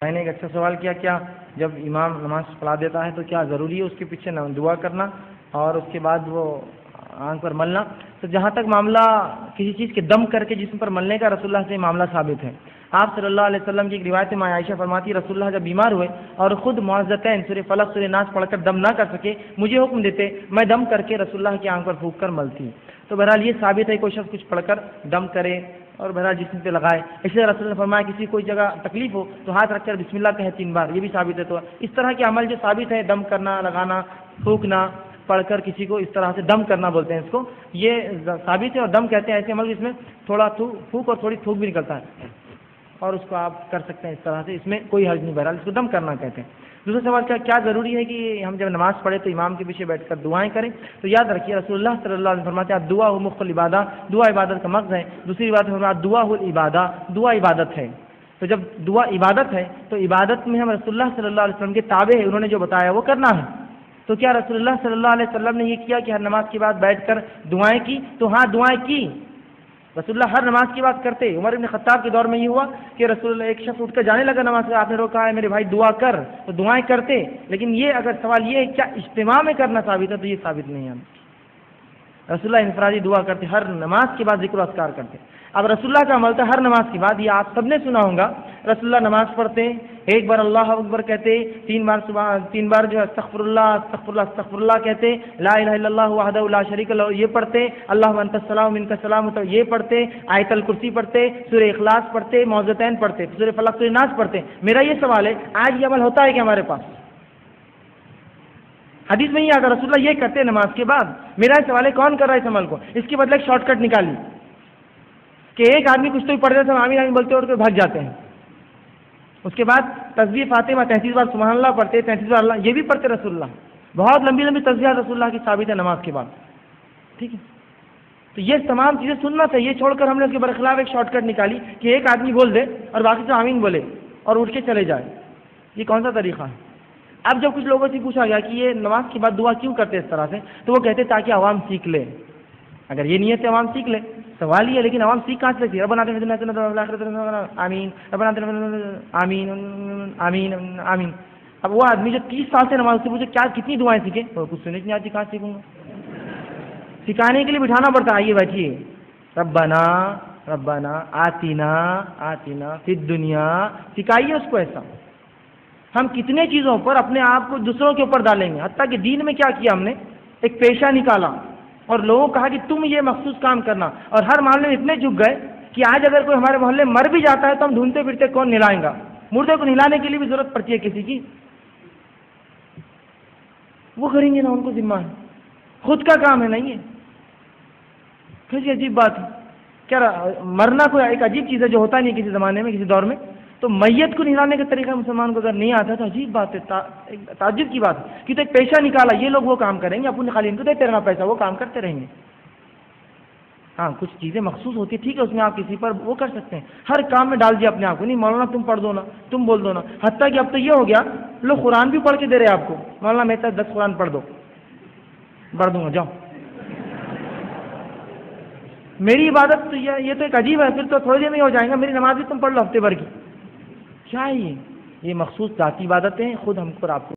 میں نے ایک اچھا سوال کیا، کیا جب امام نماز پڑھا دیتا ہے تو کیا ضروری ہے اس کے پیچھے دعا کرنا اور اس کے بعد وہ آنکھ پر ملنا؟ تو جہاں تک معاملہ کسی چیز کے دم کر کے جسم پر ملنے کا، رسول اللہ سے معاملہ ثابت ہے۔ آپ صلی اللہ علیہ وسلم کی ایک روایت میں عائشہ فرماتی، رسول اللہ جب بیمار ہوئے اور خود معوذتین سورہ فلق سورہ ناس پڑھ کر دم نہ کر سکے، مجھے حکم دیتے، میں دم کر کے رسول اللہ کی آنکھ پر پھونک کر ملتی۔ تو بہرحال یہ ثابت ہے کوئی شخص کچھ پڑھ کر دم کرے اور بہرحال جسم پہ لگائے۔ اسی طرح رسول اللہ نے فرمایا کسی کوئی جگہ تکلیف ہو تو ہاتھ رکھ کر بسم اللہ کہے 3 بار، یہ بھی ثابت ہے۔ تو اس طرح کے عمل جو ثابت ہے، دم کرنا، لگانا، پھونکنا، پڑھ کر کسی کو اس طرح سے دم کرنا بولتے ہیں اس کو، یہ ثابت ہے۔ اور دم کہتے ہیں ایسے عمل جس میں تھوڑا پھونک اور تھوڑی تھوک بھی نکلتا ہے، اور اس کو آپ کر سکتے ہیں اس طرح سے، اس میں کوئی حرج نہیں، بہرحال اس کو دم کرنا کہتے ہیں۔ دوسرا سوال کیا ضروری ہے کہ ہم جب نماز پڑھیں تو امام کے پیچھے بیٹھ کر دعائیں کریں؟ تو یاد رکھیے رسول اللہ صلی اللہ علیہ وسلم فرماتے ہیں دعا ہو مخ العبادہ، دعا عبادت کا مغز ہے۔ دوسری بات فرمایا دعا ہو العبادہ، دعا عبادت ہے۔ تو جب دعا عبادت ہے تو عبادت میں ہم رسول اللہ صلی اللہ علیہ وسلم کے تابع ہیں، انہوں نے جو بتایا وہ کرنا ہے۔ تو کیا رسول اللہ صلی اللہ علیہ وسلم نے یہ کیا کہ ہر نماز کے بعد بیٹھ کر دعائیں کی؟ تو ہاں دعائیں کی، رسول اللہ ہر نماز کی بات کرتے۔ عمر بن خطاب کے دور میں یہ ہوا کہ رسول اللہ ایک شخص اٹھ کر جانے لگا نماز سے، آپ نے روکا ہے میرے بھائی دعا کر، تو دعائیں کرتے۔ لیکن یہ اگر سوال یہ ہے کیا اجتماع میں کرنا ثابت ہے، تو یہ ثابت نہیں ہے۔ رسول اللہ انفرادی دعا کرتے، ہر نماز کے بعد ذکر و اذکار کرتے۔ اب رسول اللہ کا عمل تھا ہر نماز کے بعد، یہ آپ سب نے سنا ہوگا، رسول اللہ نماز پڑھتے، ایک بار اللہ اکبر کہتے، 3 بار جو استغفر اللہ استغفر اللہ استغفر اللہ کہتے، لا الہ الا اللہ وحدہ لا شریک لہ یہ پڑھتے، اللہم انت السلام منک السلام تو یہ پڑھتے، آیت الکرسی پڑھتے، سورہ اخلاص پڑھتے، معوذتین پڑھتے، سورہ فلق سورہ ناس پڑھتے۔ میرا یہ سوال ہے آج یہ عمل ہوتا ہے کہ ہمارے پاس؟ حدیث میں یہ آگا رسول اللہ یہ کرتے نماز کے بعد۔ میرا یہ سوال ہے کون کر رہا ہے اس عمل کو؟ اس کے بدلے ایک شارٹ کٹ نکالی کہ ایک آدمی کچھ تو ہی پڑھتے تھے، آمین آمین بولتے اور بھاگ جاتے ہیں۔ اس کے بعد تسبیح فاتحہ 33 بار سبحان اللہ پڑھتے، 33 بار اللہ، یہ بھی پڑھتے رسول اللہ۔ بہت لمبی لمبی تسبیحات رسول اللہ کی ثابت ہے نماز کے بعد، ٹھیک ہے۔ تو یہ تمام چیزیں سننا تھا، یہ چھوڑ کر ہم نے اس کے برخلاف ایک شارٹ کٹ نکالی کہ ایک آدمی بول دے اور باقی سے آمین بولے اور اٹھ کے چلے جائے، یہ کون سا طریقہ ہے؟ اب جب کچھ لوگوں سے پوچھا گیا کہ یہ نماز کے بعد دعا کیوں کرتے اس طرح سے، تو وہ کہتے تاکہ عوام سیکھ لے۔ اگر یہ نیت ہے عوام سیکھ لے، سوال یہ ہے لیکن عوام سیکھ کہاں سے سیکھتی ہے؟ ربنا آتنا فی الدنیا حسنۃ آمین، ربنا آتنا آمین آمین آمین۔ اب وہ آدمی جو 30 سال سے نماز سے پوچھے کیا کتنی دعائیں سیکھے، وہ کچھ سننے نہیں آتی، کہاں سیکھوں گا؟ سکھانے کے لیے بٹھانا پڑتا ہے، آئیے بیٹھیے، ربنا ربنا آتنا آتنا فی الدنیا، سکھائیے اس کو ایسا۔ ہم کتنے چیزوں پر اپنے آپ کو دوسروں کے اوپر ڈالیں گے، حتیٰ کہ دین میں کیا کیا ہم نے، ایک پیشہ نکالا اور لوگوں کو کہا کہ تم یہ مخصوص کام کرنا، اور ہر معاملے میں اتنے جھک گئے کہ آج اگر کوئی ہمارے محلے مر بھی جاتا ہے تو ہم ڈھونڈتے پھرتے کون نہلائیں گا، مردے کو نہلانے کے لیے بھی ضرورت پڑتی ہے کسی کی، وہ کریں گے نا، ان کو ذمہ ہے، خود کا کام ہے نہیں ہے۔ کیسی عجیب بات ہے، کیا مرنا کوئی ایک عجیب چیز ہے جو ہوتا نہیں کسی زمانے میں کسی دور میں، تو میت کو نہلانے کا طریقہ مسلمان کو اگر نہیں آتا تو عجیب بات ہے، تعجب کی بات ہے کہ تو ایک پیشہ نکالا، یہ لوگ وہ کام کریں گے، اپنے خالی ان کو دیتے رہنا پیسہ، وہ کام کرتے رہیں گے۔ ہاں کچھ چیزیں مخصوص ہوتی ہے، ٹھیک ہے، اس میں آپ کسی پر وہ کر سکتے ہیں، ہر کام میں ڈال دیا اپنے آپ کو، نہیں مولانا تم پڑھ دو نا، تم بول دو نا، حتیٰ کہ اب تو یہ ہو گیا لوگ قرآن بھی پڑھ کے دے رہے ہیں آپ کو، مولانا میرے ساتھ 10 قرآن پڑھ دو، پڑھ دوں گا جاؤ۔ میری عبادت تو یہ تو ایک عجیب ہے، پھر تو تھوڑی دیر میں ہو جائے گا، میری نماز بھی تم پڑھ لو ہفتے بھر کی، کیا ہے یہ مخصوص ذاتی عبادتیں خود ہم کو اور آپ کو